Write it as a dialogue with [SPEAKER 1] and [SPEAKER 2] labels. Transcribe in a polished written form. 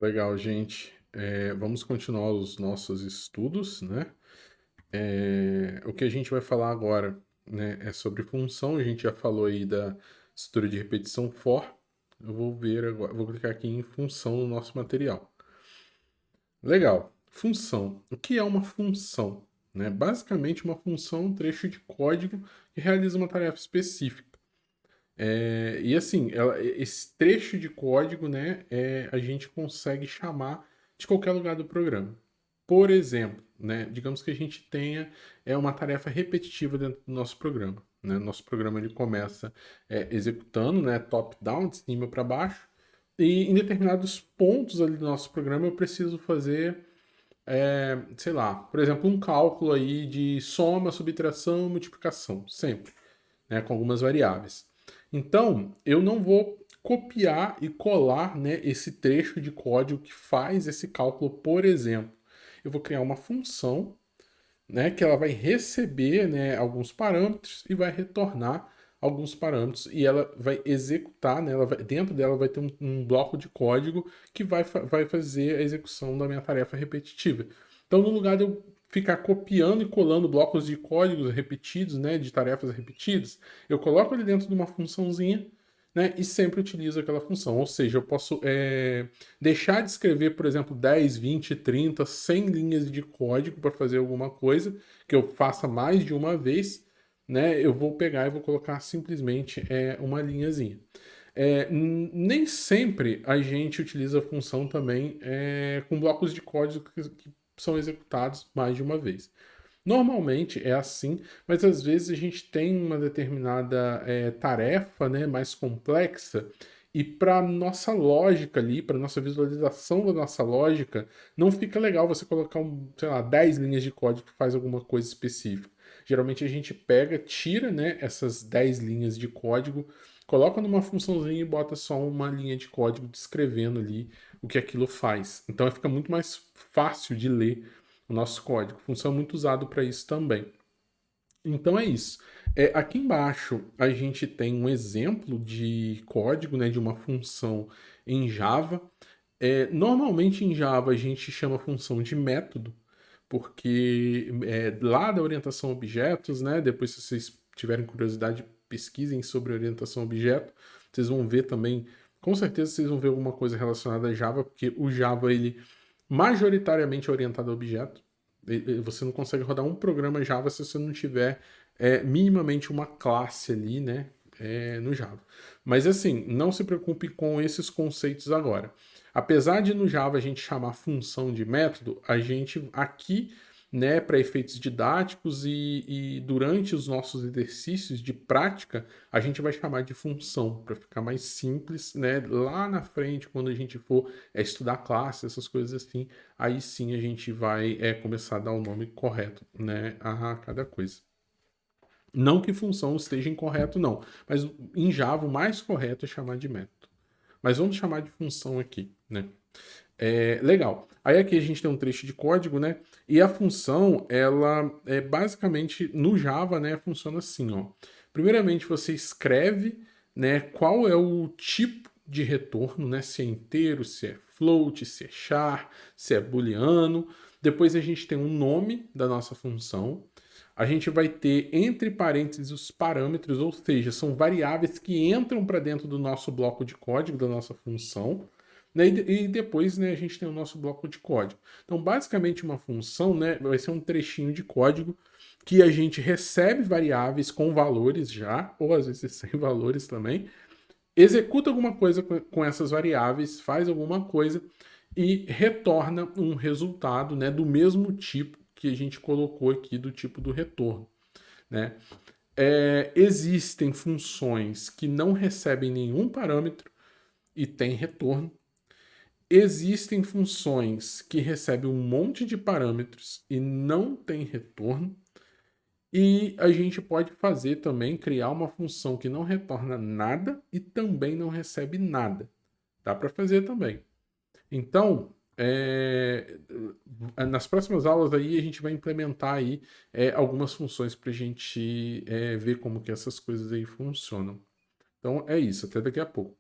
[SPEAKER 1] Legal, gente. Vamos continuar os nossos estudos, né? O que a gente vai falar agora, né, é sobre função. A gente já falou aí da estrutura de repetição for. Eu vou ver agora, vou clicar aqui em função no nosso material. Legal. Função. O que é uma função? Né? Basicamente, uma função é um trecho de código que realiza uma tarefa específica. E assim, esse trecho de código, né, a gente consegue chamar de qualquer lugar do programa. Por exemplo, né, digamos que a gente tenha uma tarefa repetitiva dentro do nosso programa. Né? Nosso programa ele começa executando, né, top-down, de cima para baixo, e em determinados pontos ali do nosso programa eu preciso fazer, sei lá, por exemplo, um cálculo aí de soma, subtração, multiplicação, sempre, né, com algumas variáveis. Então, eu não vou copiar e colar, né, esse trecho de código que faz esse cálculo, por exemplo. Eu vou criar uma função, né, que ela vai receber, né, alguns parâmetros e vai retornar alguns parâmetros e ela vai executar, né, dentro dela vai ter um bloco de código que vai fazer a execução da minha tarefa repetitiva. Então, no lugar de eu ficar copiando e colando blocos de códigos repetidos, né, de tarefas repetidas, eu coloco ele dentro de uma funçãozinha, né, e sempre utilizo aquela função. Ou seja, eu posso deixar de escrever, por exemplo, 10, 20, 30, 100 linhas de código para fazer alguma coisa que eu faça mais de uma vez, né? Eu vou pegar e vou colocar simplesmente uma linhazinha. Nem sempre a gente utiliza a função também com blocos de código que são executados mais de uma vez. Normalmente é assim, mas às vezes a gente tem uma determinada tarefa, né, mais complexa e para nossa lógica ali, para nossa visualização da nossa lógica, não fica legal você colocar sei lá, 10 linhas de código que faz alguma coisa específica. Geralmente a gente pega, tira, né, essas 10 linhas de código, coloca numa funçãozinha e bota só uma linha de código descrevendo ali o que aquilo faz. Então fica muito mais fácil de ler o nosso código. Função muito usado para isso também. Então é isso. Aqui embaixo a gente tem um exemplo de código, né, de uma função em Java. Normalmente em Java a gente chama a função de método, porque lá da orientação a objetos, né, depois se vocês tiverem curiosidade, pesquisem sobre orientação a objeto, vocês vão ver também, com certeza vocês vão ver alguma coisa relacionada a Java, porque o Java ele majoritariamente é orientado a objeto. Você não consegue rodar um programa Java se você não tiver minimamente uma classe ali, né, no Java. Mas assim, não se preocupe com esses conceitos agora. Apesar de no Java a gente chamar função de método, a gente aqui, né, para efeitos didáticos e durante os nossos exercícios de prática, a gente vai chamar de função para ficar mais simples, né? Lá na frente, quando a gente for estudar classe, essas coisas assim, aí sim a gente vai começar a dar o nome correto, né, a cada coisa. Não que função esteja incorreto, não, mas em Java o mais correto é chamar de método. Mas vamos chamar de função aqui, né? Legal. Aí aqui a gente tem um trecho de código, né? E a função, ela é basicamente no Java, né? Funciona assim, ó. Primeiramente você escreve, né? Qual é o tipo de retorno, né? Se é inteiro, se é float, se é char, se é booleano. Depois a gente tem um nome da nossa função. A gente vai ter entre parênteses os parâmetros, ou seja, são variáveis que entram para dentro do nosso bloco de código, da nossa função. Né, e depois, né, a gente tem o nosso bloco de código. Então, basicamente, uma função, né, vai ser um trechinho de código que a gente recebe variáveis com valores já, ou às vezes sem valores também, executa alguma coisa com essas variáveis, faz alguma coisa e retorna um resultado, né, do mesmo tipo que a gente colocou aqui do tipo do retorno, né? Existem funções que não recebem nenhum parâmetro e tem retorno. Existem funções que recebem um monte de parâmetros e não tem retorno. E a gente pode fazer também, criar uma função que não retorna nada e também não recebe nada. Dá para fazer também. Então, nas próximas aulas aí a gente vai implementar aí algumas funções para a gente ver como que essas coisas aí funcionam. Então é isso, até daqui a pouco.